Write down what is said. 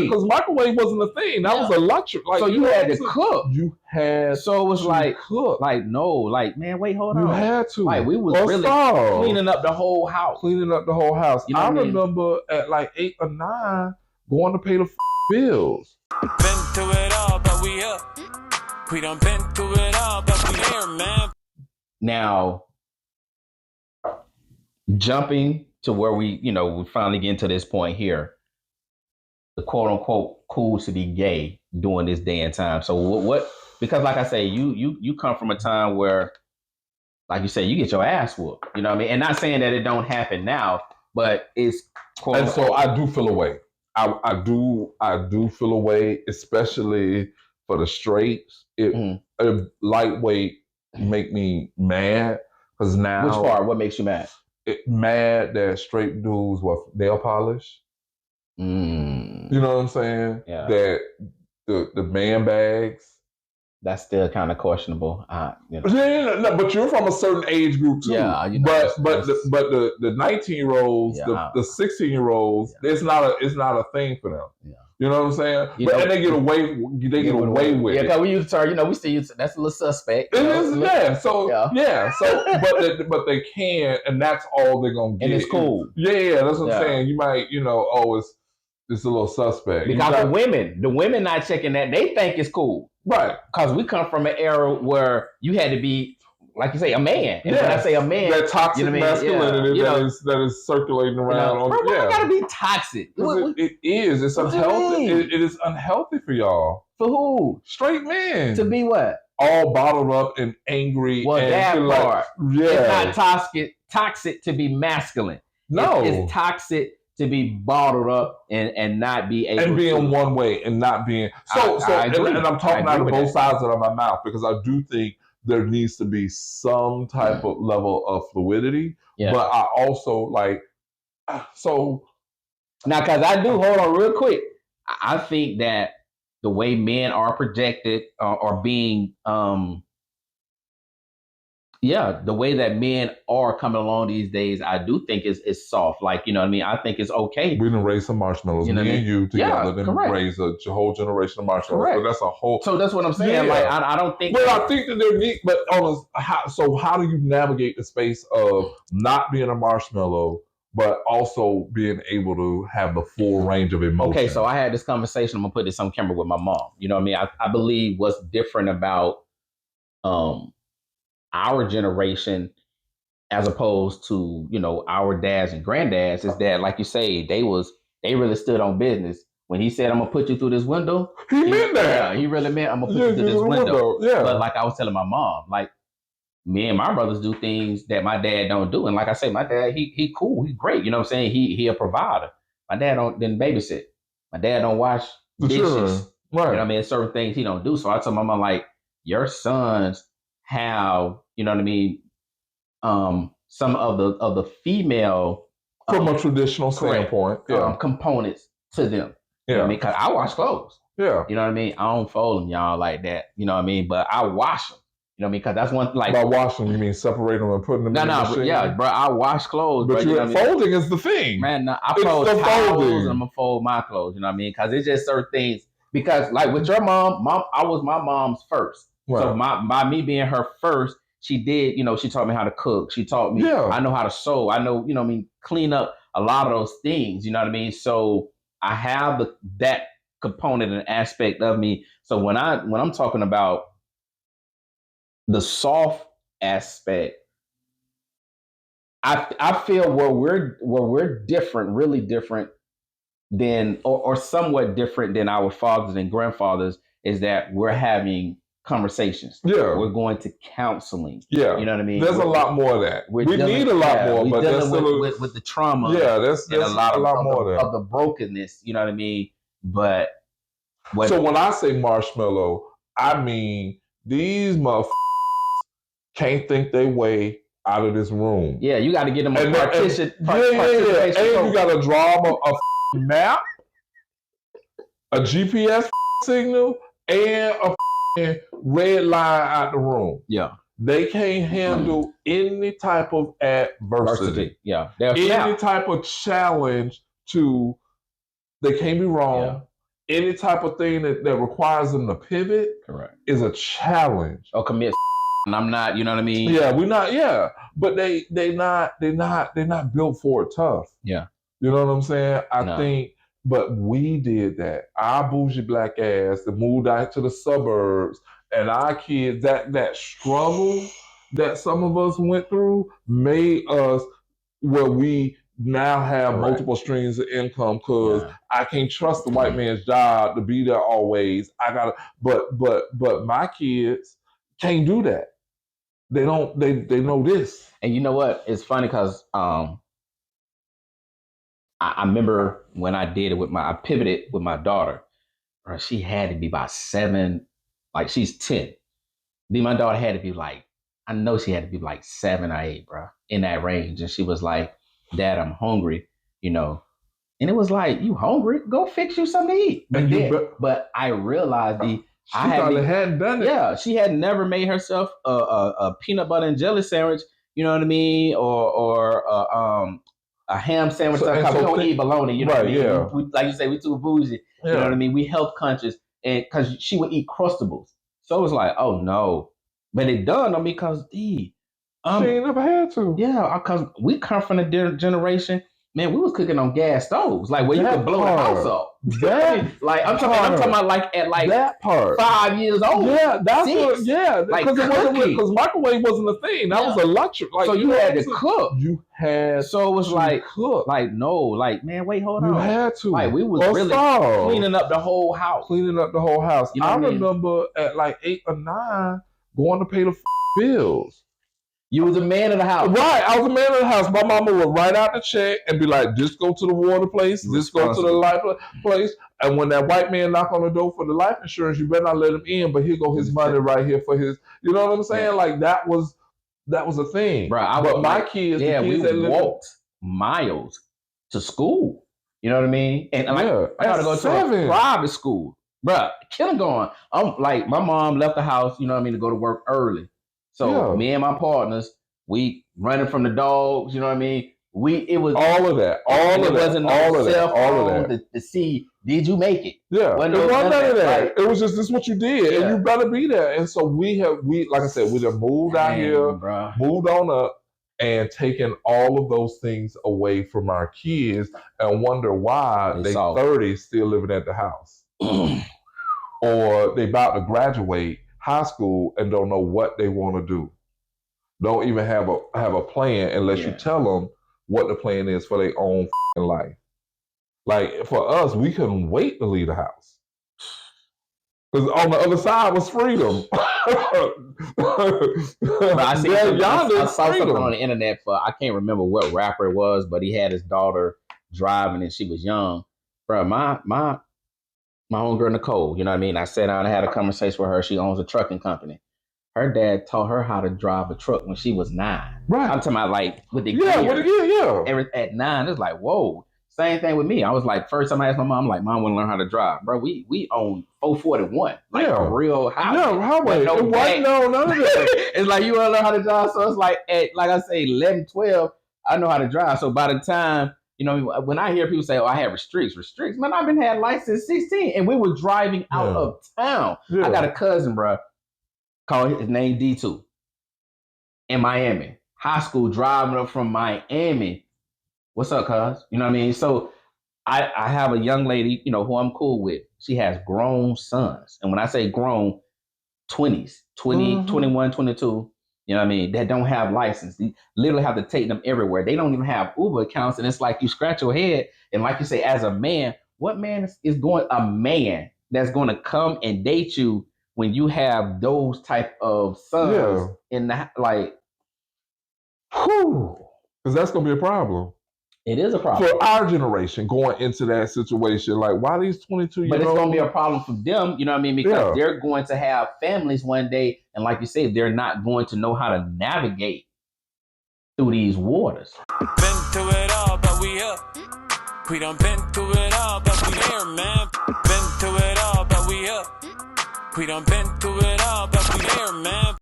because microwave wasn't a thing. That was a luxury. Like, so you had to cook. You had so it was to cook. Like no, like man, wait, hold on. You had to. Like we was really cleaning up the whole house. Cleaning up the whole house. You know I remember at like 8 or 9 going to pay the bills. Been through it all, but we up. We done been through it all, but we here, man. Now, jumping to where we finally get to this point here, the quote unquote cool to be gay during this day and time. So what because like I say, you come from a time where, like you say, you get your ass whooped. You know what I mean? And not saying that it don't happen now, but it's quote and so I do feel away. I do feel away, especially for the straights. Lightweight make me mad because now. Which part? What makes you mad? Mad that straight dudes with nail polish. You know what I'm saying? Yeah. That the man bags. That's still kind of questionable. No, but you're from a certain age group too. Yeah, but the 19-year-olds, the 16-year-olds, it's not a thing for them. Yeah. You know what I'm saying? And they get away with it. Yeah, because we use the term, we still use that's a little suspect. It is, yeah. So but they can, and that's all they're gonna get. And it's cool. Yeah, that's what I'm saying. You might, it's a little suspect. Because the women not checking that, they think it's cool. Right. Because we come from an era where you had to be, like you say, a man. And when I say a man, that toxic masculinity that is circulating around. Bro, why gotta be toxic? It is. It's unhealthy. It is unhealthy for y'all. For who? Straight men. To be what? All bottled up and angry. Well, and that part. It's not toxic to be masculine. No. It's toxic to be bottled up and not be able and being one way and not being and I'm talking out of both sides of my mouth because I do think there needs to be some type of level of fluidity. Yeah. But I also now because I do hold on real quick. I think that the way men are projected or being the way that men are coming along these days, I do think is soft. Like, you know what I mean? I think it's okay. We done raised some marshmallows. Me and you together then raised a whole generation of marshmallows. Correct. So that's a whole. So that's what I'm saying. Yeah. Like, I don't think. Well, I think that they're neat, but how do you navigate the space of not being a marshmallow, but also being able to have the full range of emotion? Okay, so I had this conversation. I'm gonna put this on camera with my mom. You know what I mean? I believe what's different about our generation as opposed to, our dads and granddads is that, like you say, they really stood on business. When he said, I'm going to put you through this window, he meant that. Yeah, he really meant, I'm going to put you through this window. Yeah. But like I was telling my mom, like, me and my brothers do things that my dad don't do. And like I say, my dad, he cool, he's great. You know what I'm saying? He a provider. My dad didn't babysit. My dad don't wash dishes. Sure. Right. You know what I mean? Certain things he don't do. So I told my mom, like, your sons have, you know what I mean, some of the female from a traditional standpoint, components to them. Yeah, you know what I mean, because I wash clothes. Yeah, you know what I mean. I don't fold them, y'all, like that. You know what I mean, but I wash them. You know what I mean, because that's one like. By washing, you mean separate them and putting them in the machine? Yeah, bro, I wash clothes. But folding is the thing, man. No, I fold towels and I'm gonna fold my clothes. You know what I mean? Because it's just certain things. Because like with your mom, I was my mom's first. Right. So by me being her first, she did, she taught me how to cook. She taught me, I know how to sew. I know, clean up a lot of those things, you know what I mean? So I have that component and aspect of me. So when I'm talking about the soft aspect, I feel where we're different, really different than, or somewhat different than our fathers and grandfathers, is that we're having conversations. Yeah. We're going to counseling. Yeah. You know what I mean? There's a lot more of that. We need a lot more, but there's still with the trauma. Yeah, there's a lot more of the brokenness, you know what I mean? But so when I say marshmallow, I mean these motherfuckers can't think their way out of this room. Yeah, you got to get them a participation. And you got to draw them a map, a GPS signal, and a red line out the room. Yeah. They can't handle any type of adversity. Yeah. Any type of challenge they can't be wrong. any type of thing that requires them to pivot is a challenge. Or commit and I'm not, you know what I mean? Yeah, we're not, but they're not built for it tough. Yeah. You know what I'm saying? I think, but we did that. Our bougie black ass that moved out to the suburbs, and our kids, that struggle that some of us went through made us where we now have multiple streams of income, because I can't trust the white man's job to be there always. I gotta, but my kids can't do that. They don't. They know this. And you know what? It's funny because I remember when I did it I pivoted with my daughter. Bro, she had to be about 7, like she's 10. Then my daughter had to be like, I know she had to be like 7 or 8, bro, in that range. And she was like, Dad, I'm hungry, you know. And it was like, you hungry? Go fix you something to eat. But I realized she hadn't done it. Yeah, she had never made herself a peanut butter and jelly sandwich, you know what I mean? Or a ham sandwich. We don't eat bologna, you know what I mean? Yeah. We, like you say, we too bougie. You know what I mean? We health conscious, and because she would eat Crustables. So it was like, oh no. But it dawned on me because, she ain't never had to. Yeah, because we come from a generation, man, we was cooking on gas stoves, like where you could blow the house up. Like I'm talking about like at like that part 5 years old. Yeah, that's 6. what. Yeah, because microwave wasn't a thing. That was electric. Like so you had to cook. You had. So it was like cook. Like no, like man, wait, hold on. You had to. Like we was really cleaning up the whole house. Cleaning up the whole house. You know I remember at like 8 or 9 going to pay the bills. You was a man of the house. Right, I was a man of the house. My mama would write out the check and be like, just go to the water place, just go to the life place. And when that white man knock on the door for the life insurance, you better not let him in, but here go his money right here for his, you know what I'm saying? Yeah. Like that was a thing. Bro, but my kids, we walked miles to school. You know what I mean? And I gotta go to a private school. Bro, kindergarten. I'm like, my mom left the house, you know what I mean, to go to work early. So me and my partners, we running from the dogs, you know what I mean? It was all of that. It wasn't no cell phone to see, did you make it? Yeah, it wasn't none of that. Like, it was just, this is what you did, and you better be there. And so we like I said, we just moved out here, moved on up, and taken all of those things away from our kids, and wonder why they 30 still living at the house, or they about to graduate high school and don't know what they want to do. Don't even have a plan unless you tell them what the plan is for their own life. Like for us, we couldn't wait to leave the house because on the other side was freedom. I saw something on the internet for, I can't remember what rapper it was, but he had his daughter driving and she was young. Bro, my homegirl Nicole, you know what I mean? I sat down and had a conversation with her. She owns a trucking company. Her dad taught her how to drive a truck when she was 9. Right. I'm talking about like with the gear. At 9, it's like, whoa. Same thing with me. I was like, first time I asked my mom, I'm like, Mom, I want to learn how to drive. Bro, we own 441. Like a real highway. Yeah, highway. None of that. It's like, you want to learn how to drive? So it's like, at, like I say, 11, 12, I know how to drive. So by the time, you know, when I hear people say, oh, I have restricts, man, I've been had license 16 and we were driving out of town. I got a cousin, bro, called his name D2 in Miami. High school, driving up from Miami. What's up, cuz? You know what I mean? So I have a young lady, you know, who I'm cool with. She has grown sons. And when I say grown, 20s, 20, 21, 22. You know what I mean? That don't have license. You literally have to take them everywhere. They don't even have Uber accounts. And it's like you scratch your head. And like you say, as a man, what man is a man that's going to come and date you when you have those type of sons in the, like, whew, because that's going to be a problem. It is a problem. For our generation going into that situation, like why these 22-year-olds? But it's going to be a problem for them, you know what I mean? Because they're going to have families one day. And like you say, they're not going to know how to navigate through these waters. Been through it all, but we up. We done been through it all, but we here, man. Been through it all, but we up. We done been through it all, but we here, man.